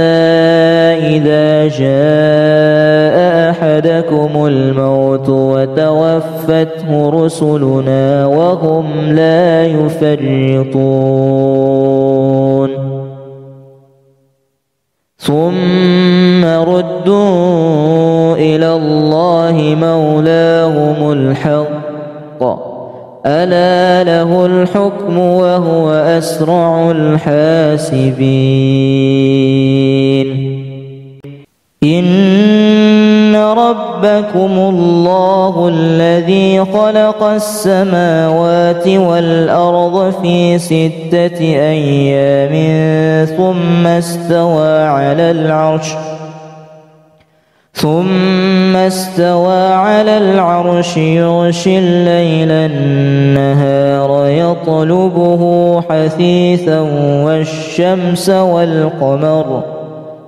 Speaker 2: إذا جاء أحدكم الموت وتوفته رسلنا وهم لا يفرطون ثم ردوا إلى الله مولاهم الحق ألا له الحكم وهو أسرع الحاسبين. إن ربكم الله الذي خلق السماوات والأرض في 6 أيام ثم استوى على العرش يغشي الليل النهار يطلبه حثيثا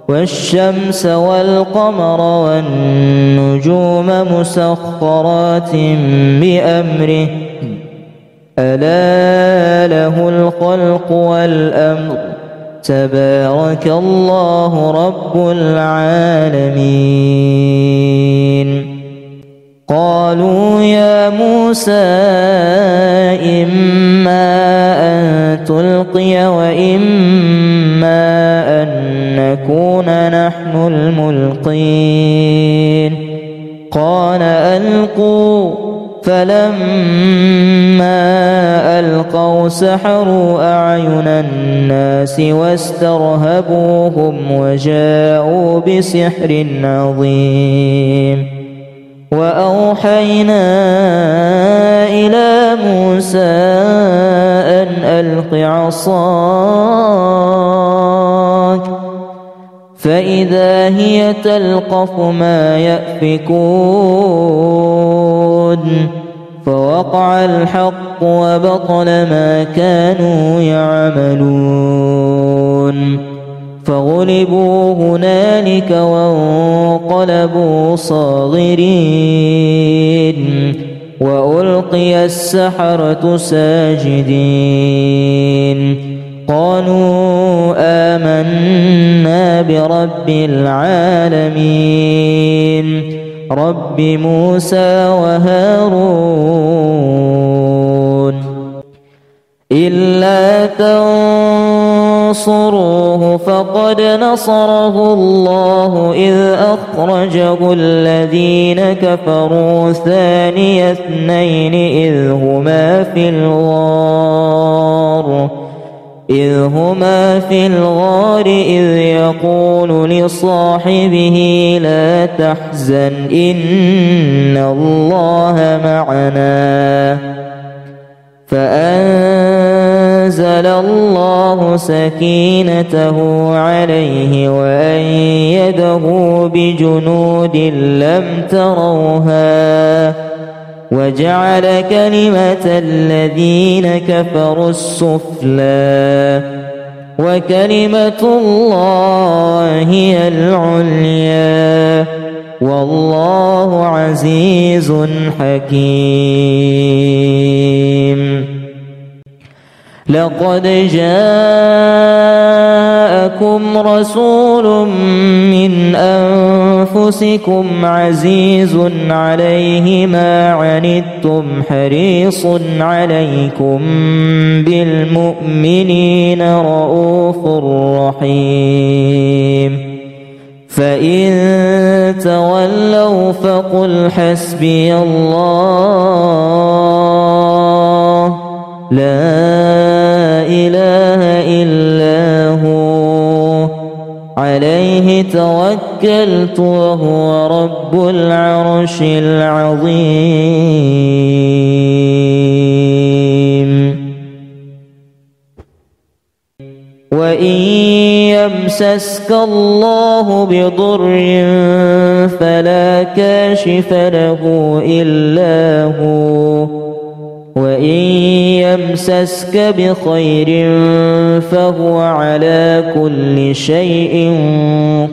Speaker 2: والشمس والقمر والنجوم مسخرات بأمره ألا له الخلق والأمر تبارك الله رب العالمين. قالوا يا موسى إما أن تلقي وإما أن نكون نحن الملقين قال ألقوا فلما ألقوا سحروا أعين الناس واسترهبوهم وجاءوا بسحر عظيم وأوحينا إلى موسى أن ألق عصاك فإذا هي تلقف ما يأفكون فوقع الحق وبطل ما كانوا يعملون فغلبوا هنالك وانقلبوا صاغرين وألقي السحرة ساجدين قالوا آمنا برب العالمين رب موسى وهارون إلا تنصروه فقد نصره الله إذ أخرجه الذين كفروا ثاني اثنين إذ هما في الغار إذ يقول لصاحبه لا تحزن إن الله معنا فأنزل الله سكينته عليه وأيده بجنود لم تروها وجعل كلمة الذين كفروا السفلى وكلمة الله هي العليا والله عزيز حكيم لقد جاءكم رسول من أنفسكم عزيز عليه ما عنتم حريص عليكم بالمؤمنين رؤوف رحيم فإن تولوا فقل حسبي الله لا إله إلا هو عليه توكلت وهو رب العرش العظيم وإن يمسسك الله بضر فلا كاشف له إلا هو وإن يمسسك بخير فهو على كل شيء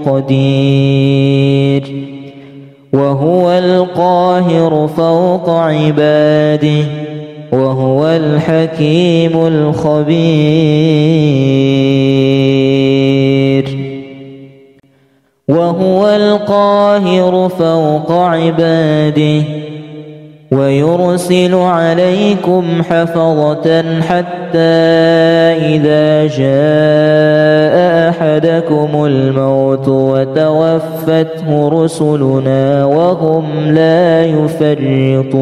Speaker 2: قدير وهو القاهر فوق عباده وهو الحكيم الخبير وهو القاهر فوق عباده ويرسل عليكم حفظة حتى إذا جاء أحدكم الموت وتوفته رسلنا وهم لا يفرطون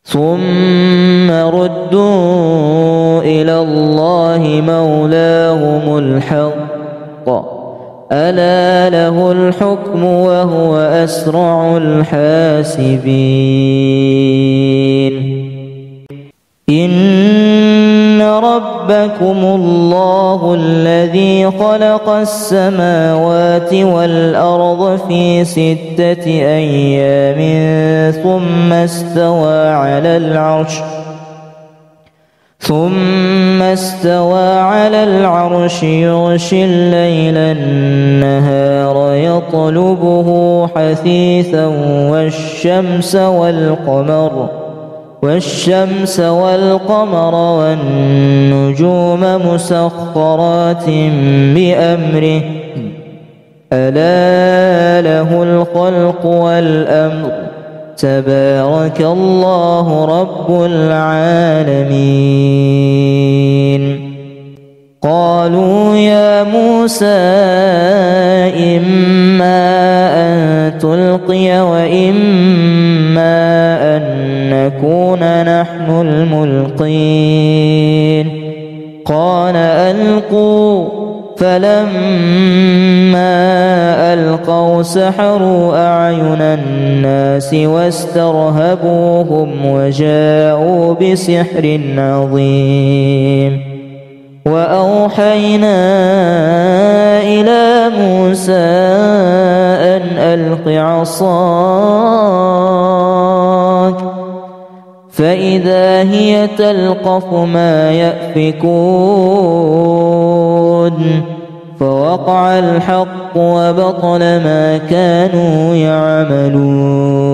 Speaker 2: ثم ردوا إلى الله مولاهم الحق ألا له الحكم وهو أسرع الحاسبين إن ربكم الله الذي خلق السماوات والأرض في 6 أيام ثم استوى على العرش يغشي الليل النهار يطلبه حثيثا والشمس والقمر والنجوم مسخرات بأمره ألا له الخلق والأمر تبارك الله رب العالمين. قالوا يا موسى إما أن تلقي وإما أن نكون نحن الملقين. قال ألقوا. فلما ألقوا سحروا أعين الناس واسترهبوهم وجاءوا بسحر عظيم. وأوحينا إلى موسى أن ألق عصاك فإذا هي تلقف ما يأفكون. فوقع الحق وبطل ما كانوا يعملون.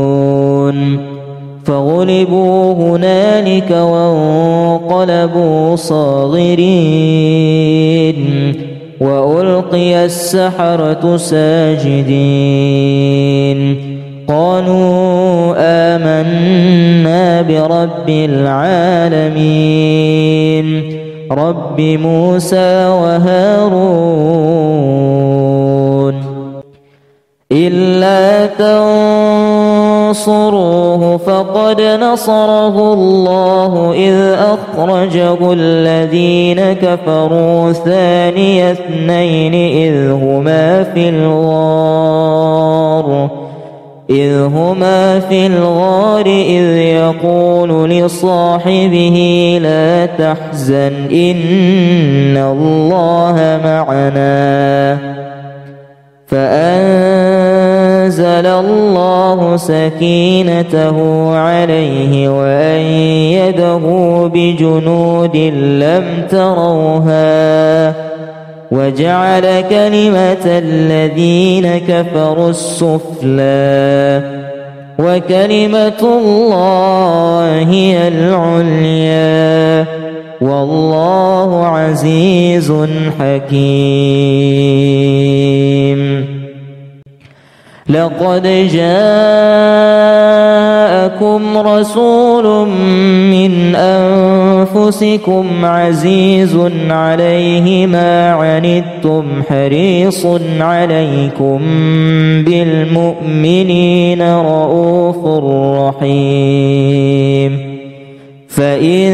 Speaker 2: فغلبوا هنالك وانقلبوا صاغرين. وألقي السحرة ساجدين. قالوا آمنا برب العالمين رب موسى وهارون. إلا تنصروه فقد نصره الله إذ أخرجه الذين كفروا ثاني اثنين إذ هما في الغار إذ يقول لصاحبه لا تحزن إن الله معنا. فأنزل الله سكينته عليه وأيده بجنود لم تروها وجعل كلمة الذين كفروا السفلى وكلمة الله هي العليا والله عزيز حكيم. لقد جاءكم رسول من أنفسكم عزيز عليه ما عنتم حريص عليكم بالمؤمنين رؤوف رحيم. فإن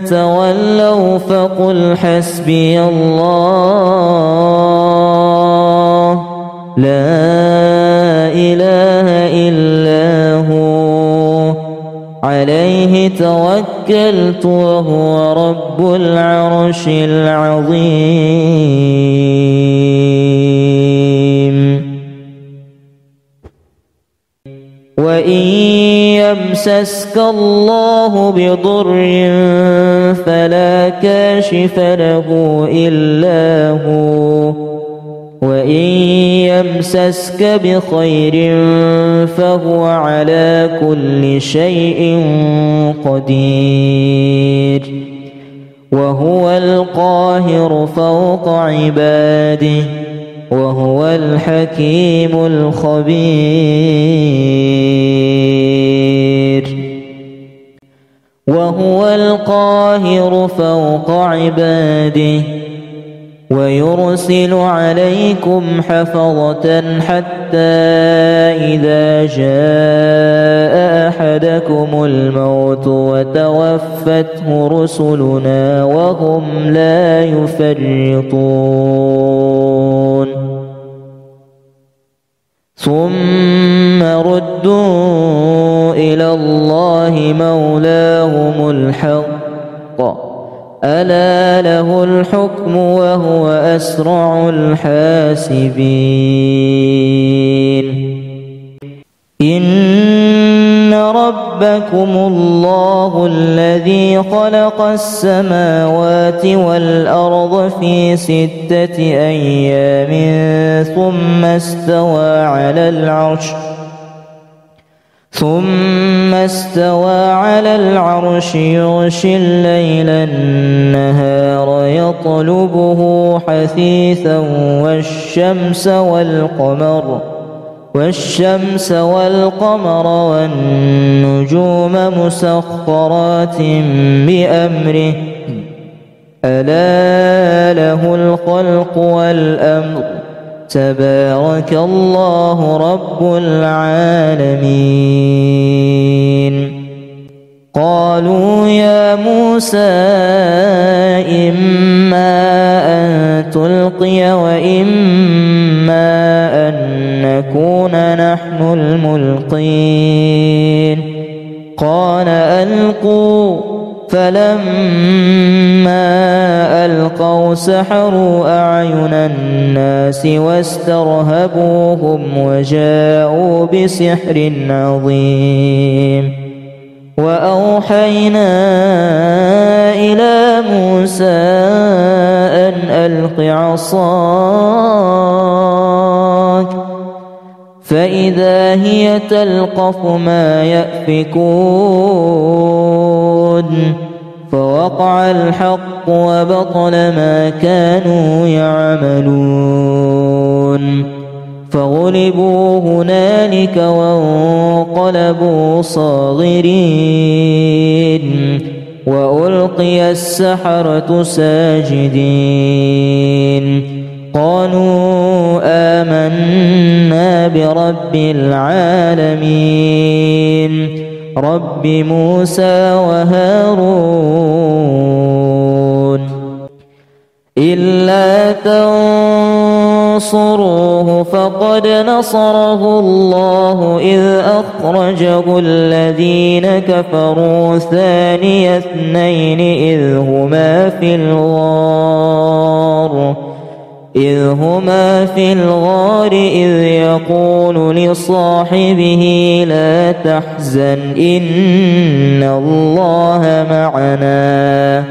Speaker 2: تولوا فقل حسبي الله لا إله إلا هو عليه توكلت وهو رب العرش العظيم. وإن يمسسك الله بضر فلا كاشف له إلا هو وإن يمسسك بخير فهو على كل شيء قدير. وهو القاهر فوق عباده وهو الحكيم الخبير. وهو القاهر فوق عباده ويرسل عليكم حفظة حتى إذا جاء أحدكم الموت وتوفته رسلنا وهم لا يفرطون ثم ردوا إلى الله مولاهم الحق ألا له الحكم وهو أسرع الحاسبين. إن ربكم الله الذي خلق السماوات والأرض في 6 أيام ثم استوى على العرش يغشي الليل النهار يطلبه حثيثا والشمس والقمر والنجوم مسخرات بأمره ألا له الخلق والأمر تبارك الله رب العالمين. قالوا يا موسى إما أن تلقي وإما أن نكون نحن الملقين. قال ألقوا. فلما ألقوا سحروا أعين الناس واسترهبوهم وجاءوا بسحر عظيم. وأوحينا إلى موسى أن ألق عصاك فإذا هي تلقف ما يأفكون. فوقع الحق وبطل ما كانوا يعملون. فغلبوا هنالك وانقلبوا صاغرين وألقي السحرة ساجدين. قالوا آمنا برب العالمين رب موسى وهارون. إلا تنصروه فقد نصره الله إذ أخرجه الذين كفروا ثاني اثنين إذ هما في الغار إذ يقول لصاحبه لا تحزن إن الله معنا.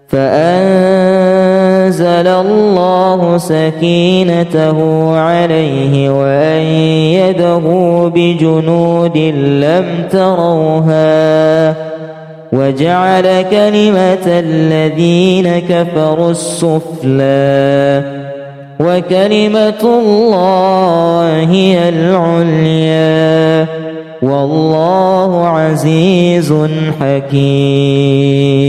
Speaker 2: فأنزل الله سكينته عليه وأيده بجنود لم تروها وجعل كلمة الذين كفروا السفلى وكلمة الله هي العليا والله عزيز حكيم.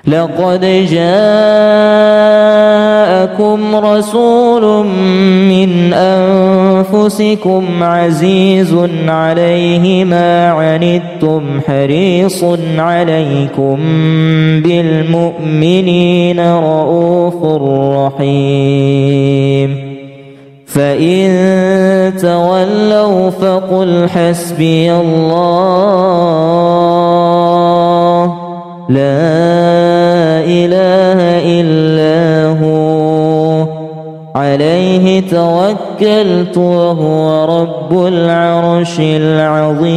Speaker 2: لقد جاءكم رسول من أنفسكم عزيز عليه ما عنتم حريص عليكم بالمؤمنين رؤوف رحيم. فإن تولوا فقل حسبي الله لا إله إلا هو عليه توكلت وهو رب العرش العظيم.